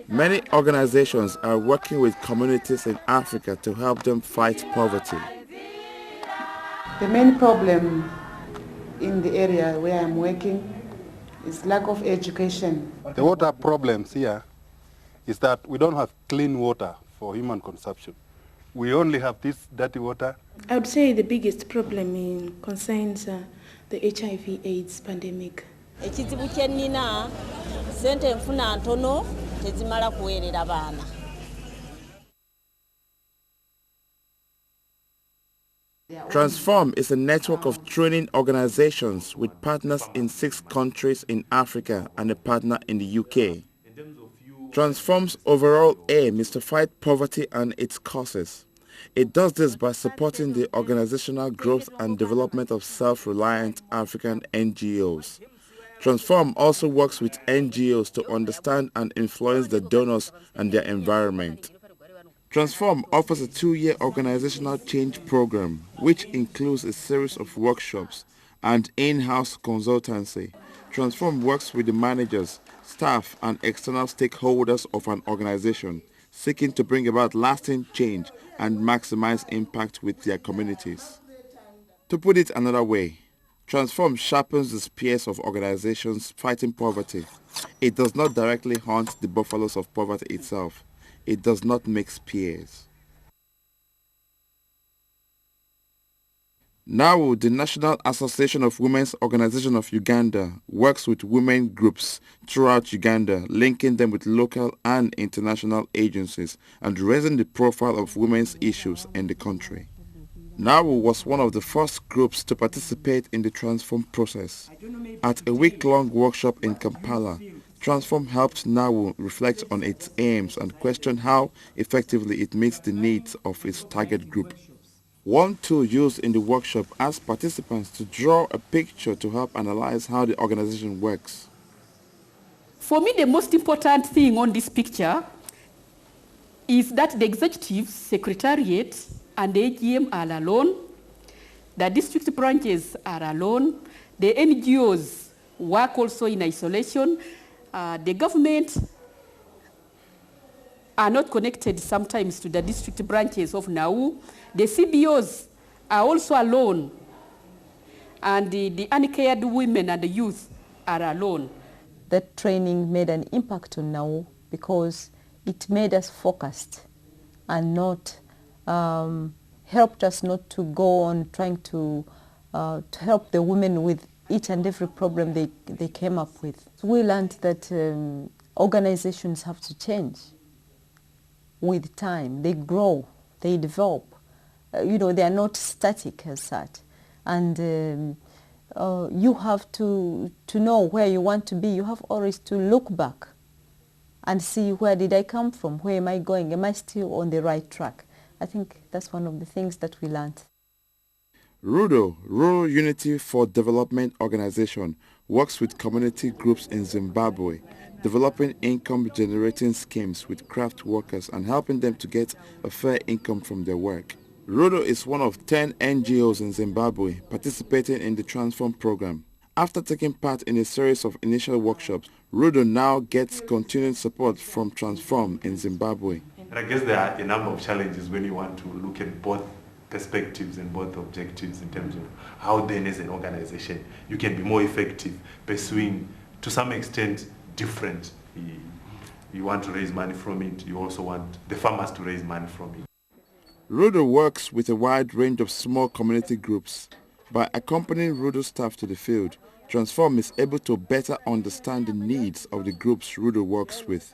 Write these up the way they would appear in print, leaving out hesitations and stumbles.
Many organizations are working with communities in Africa to help them fight poverty. The main problem in the area where I'm working is lack of education. The water problems here is that we don't have clean water for human consumption. We only have this dirty water. I would say the biggest problem concerns the HIV/AIDS pandemic. Ekizibu kyenina sente nfuna ntono tezimala kuwerera baana. Transform is a network of training organizations with partners in 6 countries in Africa and a partner in the UK. Transform's overall aim is to fight poverty and its causes. It does this by supporting the organizational growth and development of self-reliant African NGOs. Transform also works with NGOs to understand and influence the donors and their environment. Transform offers a 2-year organizational change program, which includes a series of workshops and in-house consultancy. Transform works with the managers, staff, and external stakeholders of an organization, seeking to bring about lasting change and maximize impact with their communities. To put it another way, Transform sharpens the spears of organizations fighting poverty. It does not directly hunt the buffaloes of poverty itself. It does not make spears. Now, the National Association of Women's Organization of Uganda works with women groups throughout Uganda, linking them with local and international agencies and raising the profile of women's issues in the country. NAWU was one of the first groups to participate in the Transform process. At a week-long workshop in Kampala, Transform helped NAWU reflect on its aims and question how effectively it meets the needs of its target group. One tool used in the workshop asked participants to draw a picture to help analyze how the organization works. For me, the most important thing on this picture is that the executive secretariat and the AGM are alone, the district branches are alone, the NGOs work also in isolation, the government are not connected sometimes to the district branches of NAWU. The CBOs are also alone, and the uncared women and the youth are alone. That training made an impact on NAWU because it made us focused and not helped us not to go on trying to help the women with each and every problem they came up with. So we learned that organizations have to change with time. They grow, they develop. They are not static as such. And you have to know where you want to be. You have always to look back and see, where did I come from? Where am I going? Am I still on the right track? I think that's one of the things that we learned. RUDO, Rural Unity for Development Organization, works with community groups in Zimbabwe, developing income-generating schemes with craft workers and helping them to get a fair income from their work. RUDO is one of 10 NGOs in Zimbabwe participating in the Transform program. After taking part in a series of initial workshops, RUDO now gets continued support from Transform in Zimbabwe. And I guess there are a number of challenges when you want to look at both perspectives and both objectives in terms of how then as an organization you can be more effective pursuing to some extent different. You want to raise money from it, you also want the farmers to raise money from it. RUDO works with a wide range of small community groups. By accompanying RUDO staff to the field, Transform is able to better understand the needs of the groups RUDO works with.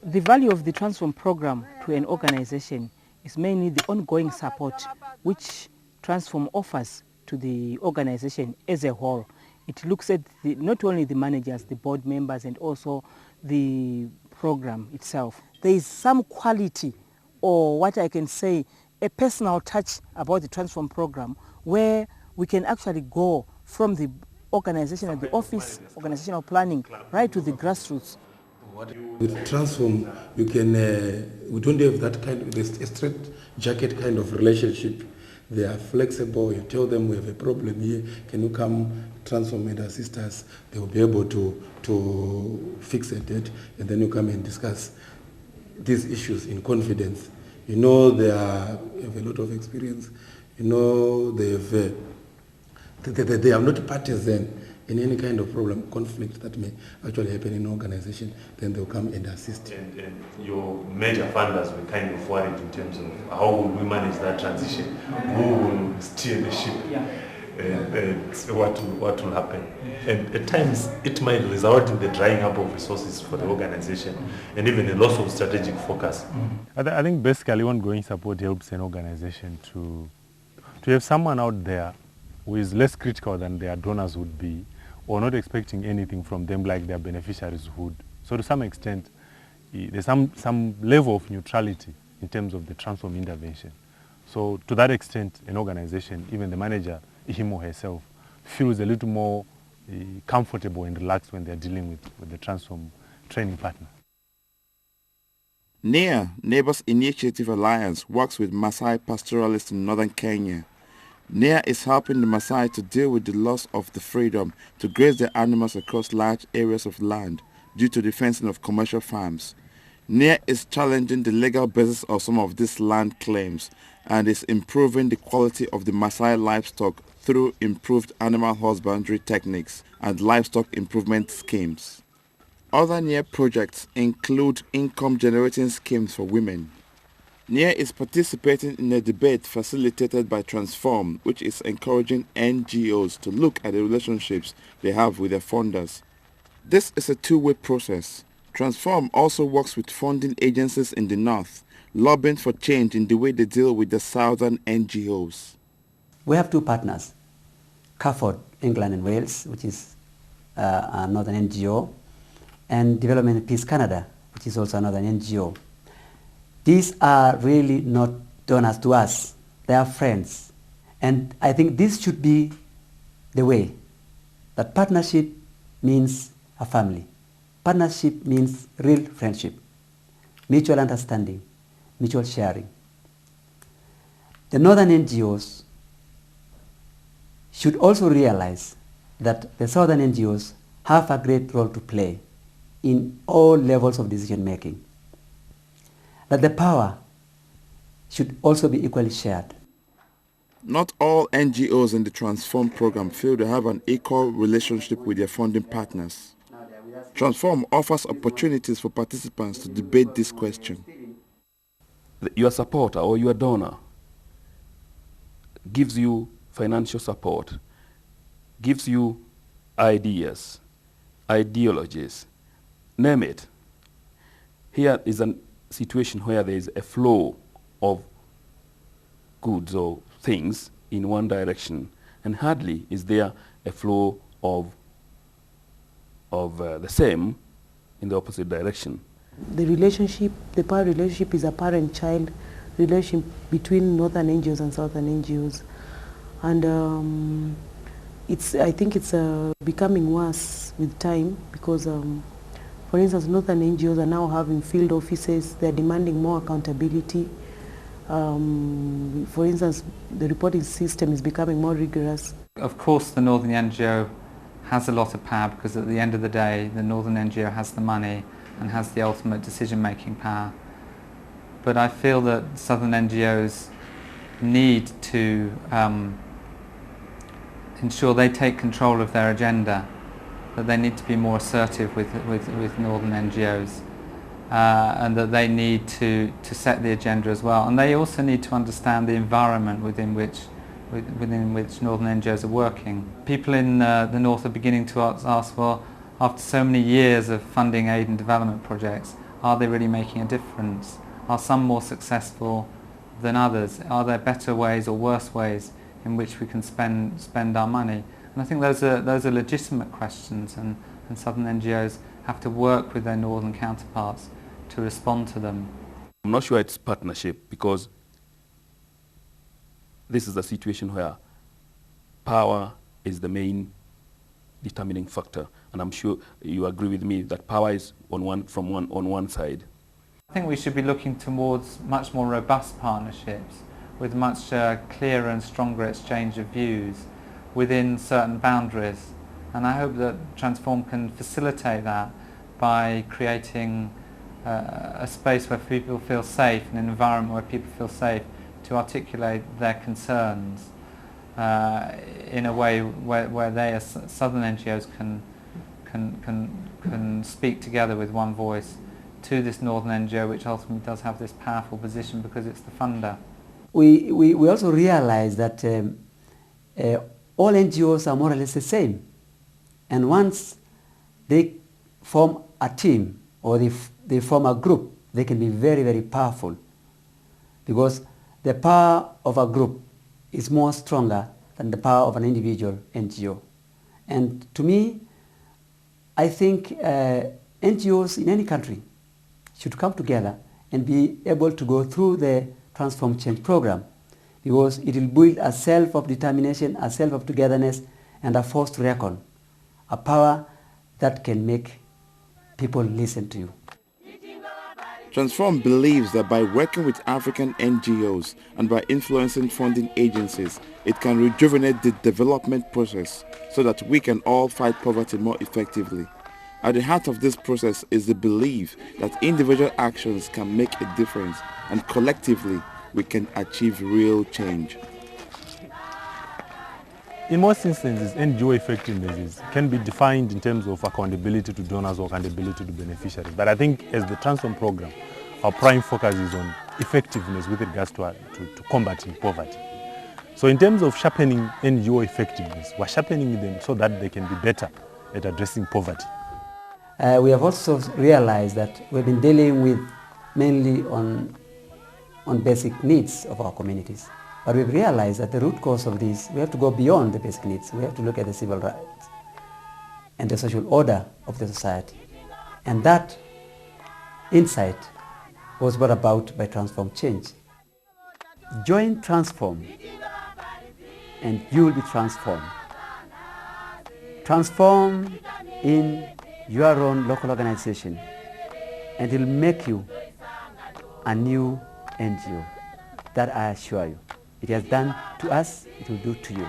The value of the Transform program to an organization is mainly the ongoing support which Transform offers to the organization as a whole. It looks at not only the managers, the board members, and also the program itself. There is some quality, or what I can say, a personal touch about the Transform program, where we can actually go from the organization at the office, organizational planning, right to the grassroots. With Transform, you can, we don't have that kind of, a straight jacket kind of relationship. They are flexible. You tell them we have a problem here. Can you come Transform and assist us? They will be able to fix a date, and then you come and discuss these issues in confidence. You know they have a lot of experience. You know they are not partisan in any kind of problem, conflict that may actually happen in an organization. Then they'll come and assist. And your major funders were kind of worried in terms of how will we manage that transition? Who will steer the ship? What will happen? And at times it might result in the drying up of resources for the organization and even a loss of strategic focus. I think basically ongoing support helps an organization to have someone out there who is less critical than their donors would be, or not expecting anything from them like their beneficiaries would. So to some extent, there's some level of neutrality in terms of the Transform intervention. So to that extent, an organization, even the manager, him or herself, feels a little more comfortable and relaxed when they're dealing with the Transform training partner. NEA, Neighbors Initiative Alliance, works with Maasai pastoralists in northern Kenya. NEA is helping the Maasai to deal with the loss of the freedom to graze their animals across large areas of land due to the fencing of commercial farms. NEA is challenging the legal basis of some of these land claims and is improving the quality of the Maasai livestock through improved animal husbandry techniques and livestock improvement schemes. Other NEA projects include income-generating schemes for women. NEA is participating in a debate facilitated by Transform, which is encouraging NGOs to look at the relationships they have with their funders. This is a two-way process. Transform also works with funding agencies in the north, lobbying for change in the way they deal with the southern NGOs. We have two partners, CAFOD, England and Wales, which is a northern NGO, and Development and Peace Canada, which is also another NGO. These are really not donors to us. They are friends. And I think this should be the way, that partnership means a family. Partnership means real friendship, mutual understanding, mutual sharing. The northern NGOs should also realize that the southern NGOs have a great role to play in all levels of decision making. That the power should also be equally shared. Not all NGOs in the Transform program feel they have an equal relationship with their funding partners. Transform offers opportunities for participants to debate this question. Your supporter or your donor gives you financial support, gives you ideas, ideologies, name it. Here is a situation where there is a flow of goods or things in one direction, and hardly is there a flow of the same in the opposite direction. The relationship, the power relationship is a parent-child relationship between northern NGOs and southern NGOs. And I think it's becoming worse with time because, for instance, northern NGOs are now having field offices. They're demanding more accountability. For instance, the reporting system is becoming more rigorous. Of course, the northern NGO has a lot of power because at the end of the day, the northern NGO has the money and has the ultimate decision-making power. But I feel that southern NGOs need to ensure they take control of their agenda, that they need to be more assertive with northern NGOs, and that they need to set the agenda as well. And they also need to understand the environment within which northern NGOs are working. People in the north are beginning to ask, well, after so many years of funding aid and development projects, are they really making a difference? Are some more successful than others? Are there better ways or worse ways in which we can spend our money? And I think those are legitimate questions, and southern NGOs have to work with their northern counterparts to respond to them. I'm not sure it's partnership, because this is a situation where power is the main determining factor. And I'm sure you agree with me that power is on one side. I think we should be looking towards much more robust partnerships with much clearer and stronger exchange of views within certain boundaries. And I hope that Transform can facilitate that by creating a space where people feel safe, an environment where people feel safe to articulate their concerns in a way where they as southern NGOs can speak together with one voice to this northern NGO, which ultimately does have this powerful position because it's the funder. We also realize that all NGOs are more or less the same. And once they form a team or they form a group, they can be very, very powerful, because the power of a group is more stronger than the power of an individual NGO. And to me, I think NGOs in any country should come together and be able to go through the Transform Change program, because it will build a self of determination, a self of togetherness, and a force to reckon, a power that can make people listen to you. Transform believes that by working with African NGOs and by influencing funding agencies, it can rejuvenate the development process so that we can all fight poverty more effectively. At the heart of this process is the belief that individual actions can make a difference, and collectively we can achieve real change. In most instances, NGO effectiveness can be defined in terms of accountability to donors or accountability to beneficiaries. But I think as the Transform program, our prime focus is on effectiveness with regards to combating poverty. So in terms of sharpening NGO effectiveness, we're sharpening them so that they can be better at addressing poverty. We have also realized that we've been dealing with mainly on basic needs of our communities. But we've realized that the root cause of this, we have to go beyond the basic needs. We have to look at the civil rights and the social order of the society. And that insight was brought about by Transform Change. Join Transform and you will be transformed. Transform in your own local organization and it will make you a new NGO. That I assure you. It has done to us, it will do to you.